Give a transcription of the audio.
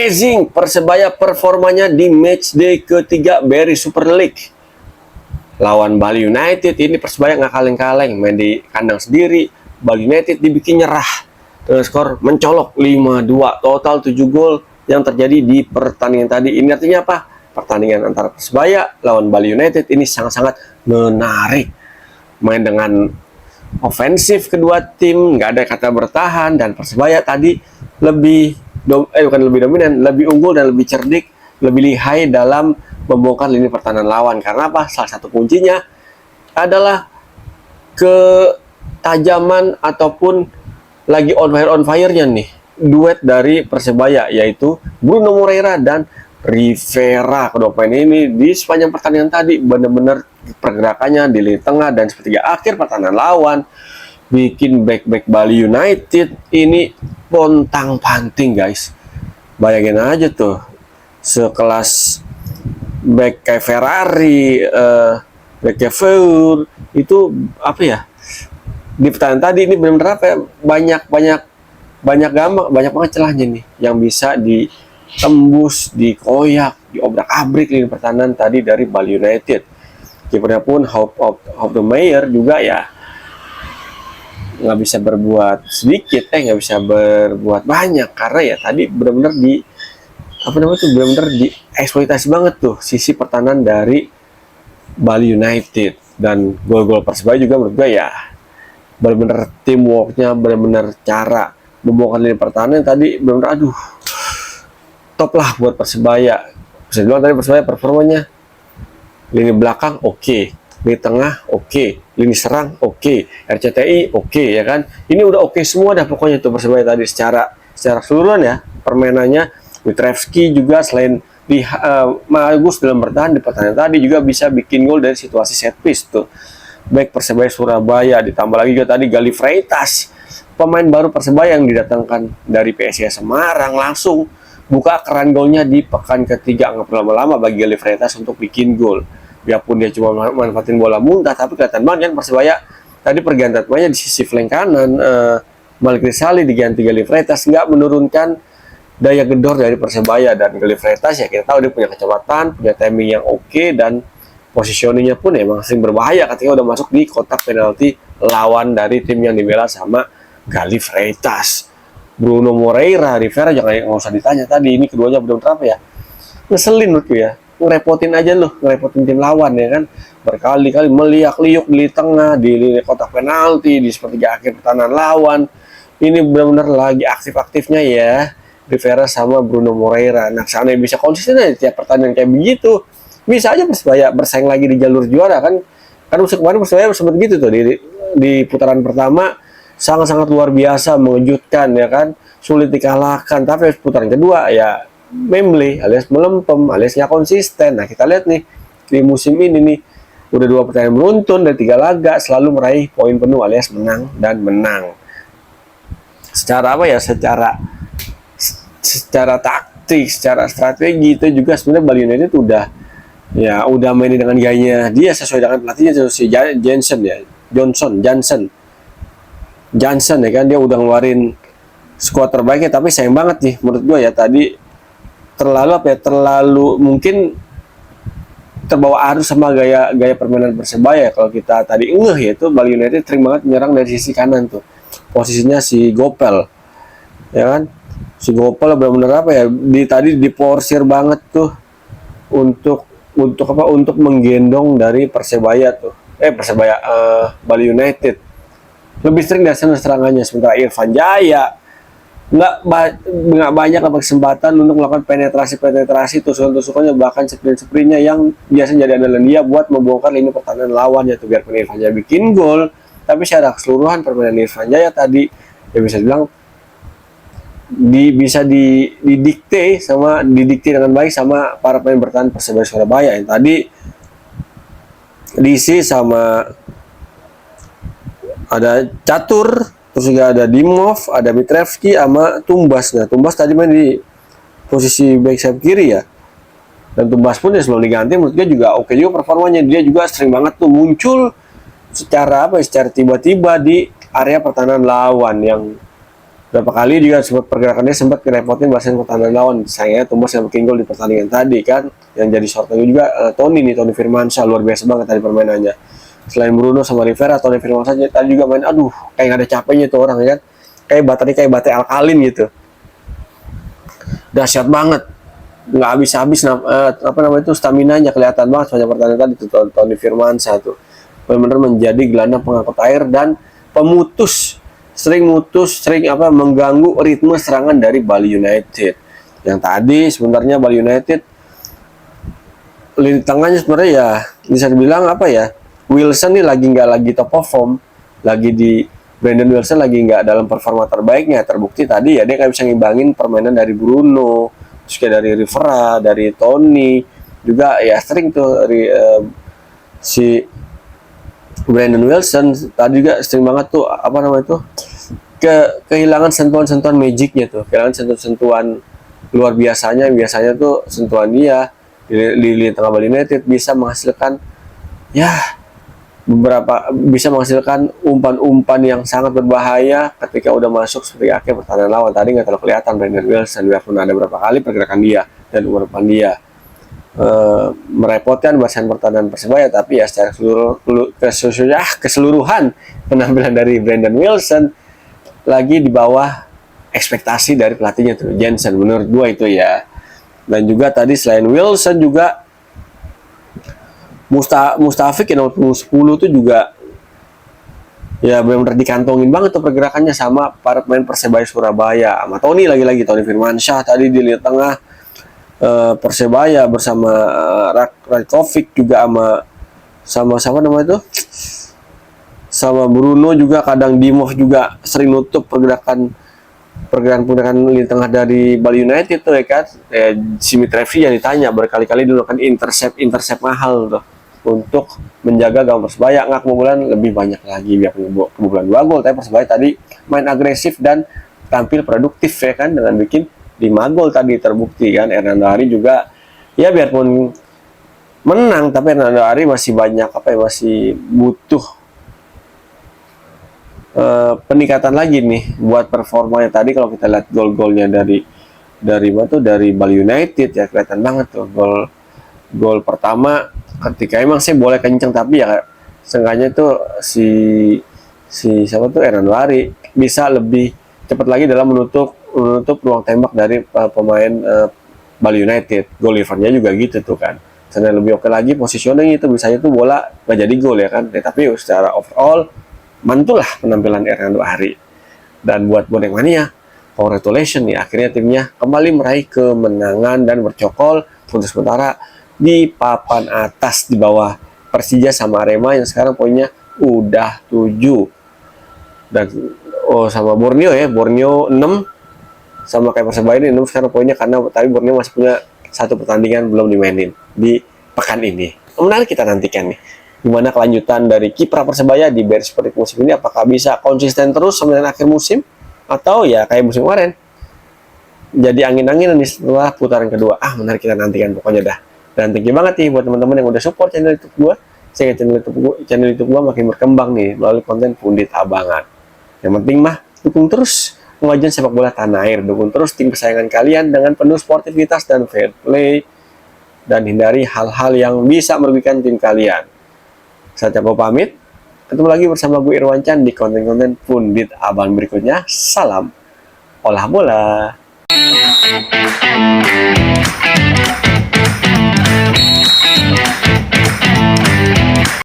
amazing Persebaya performanya di matchday ketiga BRI Super League lawan Bali United. Ini Persebaya nggak kaleng-kaleng, main di kandang sendiri. Bali United dibikin nyerah dengan skor mencolok 5-2, total 7 gol yang terjadi di pertandingan tadi. Ini artinya apa? Pertandingan antara Persebaya lawan Bali United ini sangat-sangat menarik. Main dengan ofensif kedua tim, nggak ada kata bertahan, dan Persebaya tadi bukan lebih dominan, lebih unggul dan lebih cerdik, lebih lihai dalam membongkar lini pertahanan lawan. Karena apa? Salah satu kuncinya adalah ketajaman ataupun lagi on fire-nya nih duet dari Persebaya, yaitu Bruno Moreira dan Rivera. Kedua pemain ini di sepanjang pertandingan tadi benar-benar pergerakannya di lini tengah dan sepertiga akhir pertahanan lawan bikin back Bali United ini pontang-panting, guys. Bayangin aja tuh, sekelas back kayak Ferrari, back kayak Feur, itu apa ya, di pertandingan tadi ini benar-benar apa ya, banyak banget celahnya nih yang bisa ditembus, dikoyak, diobrak-abrik lini pertahanan tadi dari Bali United. Kipernya pun Hope the Mayor juga ya nggak bisa berbuat sedikit, nggak bisa berbuat banyak, karena ya tadi benar-benar benar-benar dieksploitasi banget tuh sisi pertahanan dari Bali United. Dan gol-gol Persebaya juga menurut gue ya benar-benar teamworknya, benar-benar cara membongkar lini pertahanan tadi benar-benar top lah buat Persebaya. Bisa bilang tadi Persebaya performanya lini belakang oke, lini tengah oke, lini serang oke, RCTI oke, ya kan. Ini udah oke semua dah pokoknya tuh Persebaya tadi secara keseluruhan ya permainannya. Witrewski juga selain bagus dalam bertahan di pertandingan tadi juga bisa bikin gol dari situasi set piece tuh. Baik Persebaya Surabaya, ditambah lagi juga tadi Galih Freitas, pemain baru Persebaya yang didatangkan dari PSIS Semarang, langsung buka keran golnya di pekan ketiga. Nggak perlu lama-lama bagi Galih Freitas untuk bikin gol. Biarpun dia cuma manfaatin bola muntah, tapi kelihatan banget kan Persebaya tadi pergantian pemainnya di sisi flank kanan. Malik Rizali diganti Galih Freitas, nggak menurunkan daya gedor dari Persebaya. Dan Galih Freitas ya kita tahu dia punya kecepatan, punya timing yang oke, dan positioningnya pun emang sering berbahaya ketika udah masuk di kotak penalti lawan dari tim yang dibela sama Galih Freitas. Bruno Moreira, Rivera nggak usah ditanya tadi, ini keduanya benar-benar apa ya, ngeselin menurutku ya, ngerepotin aja loh, ngerepotin tim lawan ya kan, berkali-kali meliak-liuk di tengah, di lini kotak penalti, di sepertiga akhir pertahanan lawan. Ini benar-benar lagi aktif-aktifnya ya Rivera sama Bruno Moreira. Nah, seandainya bisa konsisten aja tiap pertandingan kayak begitu, bisa aja Persebaya bersaing lagi di jalur juara kan. Kan musim kemarin Persebaya sempat gitu tuh di putaran pertama sangat-sangat luar biasa, mengejutkan ya kan, sulit dikalahkan. Tapi putaran kedua ya memble alias melempem alias nggak konsisten. Nah, kita lihat nih di musim ini nih udah 2 pertandingan beruntun dari 3 laga selalu meraih poin penuh alias menang dan menang. Secara apa ya, secara taktik, secara strategi itu juga sebenarnya Bali United udah mainin dengan gayanya dia, sesuai dengan pelatihnya si Johnson ya kan. Dia udah ngeluarin skuad terbaiknya, tapi sayang banget nih menurut gue ya tadi terlalu mungkin terbawa arus sama gaya permainan Persebaya. Kalau kita tadi ya itu Bali United sering banget menyerang dari sisi kanan tuh, posisinya si Gopel ya kan. Si Gopel benar-benar apa ya, tadi diporsir banget tuh untuk menggendong dari Persebaya tuh. Bali United lebih sering dari serangannya, sementara Irfan Jaya nggak banyak dapat kesempatan untuk melakukan penetrasi tusukan-tusukannya, bahkan sprint-sprintnya yang biasa jadi andalan dia buat membongkar lini pertahanan lawan ya tuh. Biarpun Irfan Jaya bikin gol, tapi secara keseluruhan permainan Irfan Jaya tadi ya bisa dibilang bisa didikte dengan baik sama para pemain bertahan Persebaya Surabaya yang tadi diisi sama ada Catur, terus juga ada Dimov, ada Witrewski sama Tumbas. Nah, Tumbas tadi main di posisi back sayap kiri ya. Dan Tumbas pun ya sebelum diganti menurut dia juga oke juga performanya. Dia juga sering banget tuh muncul secara tiba-tiba di area pertahanan lawan yang Berapa kali juga sempat pergerakannya sempat kerepotin barisan pertahanan lawan. Sayangnya Thomas yang bikin gol di pertandingan tadi kan. Yang jadi sorotan juga Toni Firmansyah, luar biasa banget tadi permainannya. Selain Bruno sama Rivera, Toni Firmansyah tadi juga main, aduh, kayak gak ada capeknya tuh orang ya kan. Kayak baterai alkalin gitu. Dahsyat banget. Nggak habis-habis apa namanya itu, stamina-nya kelihatan banget sepanjang pertandingan tadi tuh Toni Firmansyah tuh. Benar-benar menjadi gelandang pengangkut air dan pemutus, sering mengganggu ritme serangan dari Bali United. Yang tadi sebenarnya Bali United lini tengahnya sebenarnya ya bisa dibilang apa ya, Wilson nih lagi top of form, Brandon Wilson lagi nggak dalam performa terbaiknya. Terbukti tadi ya dia nggak bisa ngimbangin permainan dari Bruno, terus kayak dari Rivera, dari Toni juga ya sering tuh si Brandon Wilson tadi juga sering banget tuh apa namanya tuh kehilangan sentuhan-sentuhan magicnya tuh, kehilangan sentuhan-sentuhan luar biasanya tuh sentuhan dia di tengah Bali United bisa menghasilkan umpan-umpan yang sangat berbahaya ketika udah masuk seperti akhir pertahanan lawan. Tadi nggak terlalu kelihatan Brandon Wilson, biarpun ada beberapa kali pergerakan dia dan umpan dia merepotkan barisan pertahanan Persebaya, tapi ya secara keseluruhan penampilan dari Brandon Wilson lagi di bawah ekspektasi dari pelatihnya tuh Jensen, menurut gua itu ya. Dan juga tadi selain Wilson juga Mustafik yang nomor 10 tuh juga ya benar-benar dikantongin banget tuh pergerakannya sama para pemain Persebaya Surabaya. Sama Toni lagi-lagi, Toni Firmansyah tadi di lini tengah Persebaya bersama Rajkovic juga sama namanya tuh, sama Bruno juga, kadang Dimov juga sering nutup pergerakan lini tengah dari Bali United tuh ya kan. Simi Trevi yang ditanya berkali-kali dulu kan intercept mahal tuh untuk menjaga gawang Persebaya. Nggak kebobolan lebih banyak lagi, biar kebobolan 2 gol, tapi Persebaya tadi main agresif dan tampil produktif ya kan, dengan bikin 5 gol tadi. Terbukti kan Hernando Ari juga ya biarpun menang, tapi Hernando Ari masih banyak masih butuh peningkatan lagi nih buat performanya. Tadi kalau kita lihat gol-golnya dari Bali United ya kelihatan banget tuh. Gol pertama ketika emang saya boleh kenceng, tapi ya seenggaknya tuh si siapa tuh Hernando Ari bisa lebih cepat lagi dalam menutup ruang tembak dari pemain Bali United. Gol Livernya juga gitu tuh kan. Sebenarnya lebih oke lagi positioning itu, bisanya tuh bola nggak jadi gol ya kan. Tapi secara overall mantul lah penampilan Hernando Ari. Dan buat Bonek Mania, congratulations nih, akhirnya timnya kembali meraih kemenangan dan bercokol untuk sementara di papan atas di bawah Persija sama Arema yang sekarang poinnya udah 7. Dan sama Borneo 6 sama kayak Persebaya ini 6 sekarang poinnya, karena tapi Borneo masih punya 1 pertandingan belum dimainin di pekan ini. Menarik kita nantikan nih gimana kelanjutan dari kiprah Persebaya di Bears Sporting musim ini. Apakah bisa konsisten terus sampai akhir musim, atau ya kayak musim kemarin jadi angin-anginan nih setelah putaran kedua. Menarik kita nantikan pokoknya dah. Dan thank you banget nih buat teman-teman yang udah support channel YouTube gua. Sehingga channel YouTube gua makin berkembang nih melalui konten Pundit Abangan. Yang penting mah dukung terus pengajian sepak bola tanah air, dukung terus tim kesayangan kalian dengan penuh sportivitas dan fair play, dan hindari hal-hal yang bisa merugikan tim kalian. Saya Cako pamit. Ketemu lagi bersama gue Irwancan di konten-konten Pundit Abang berikutnya. Salam olah bola.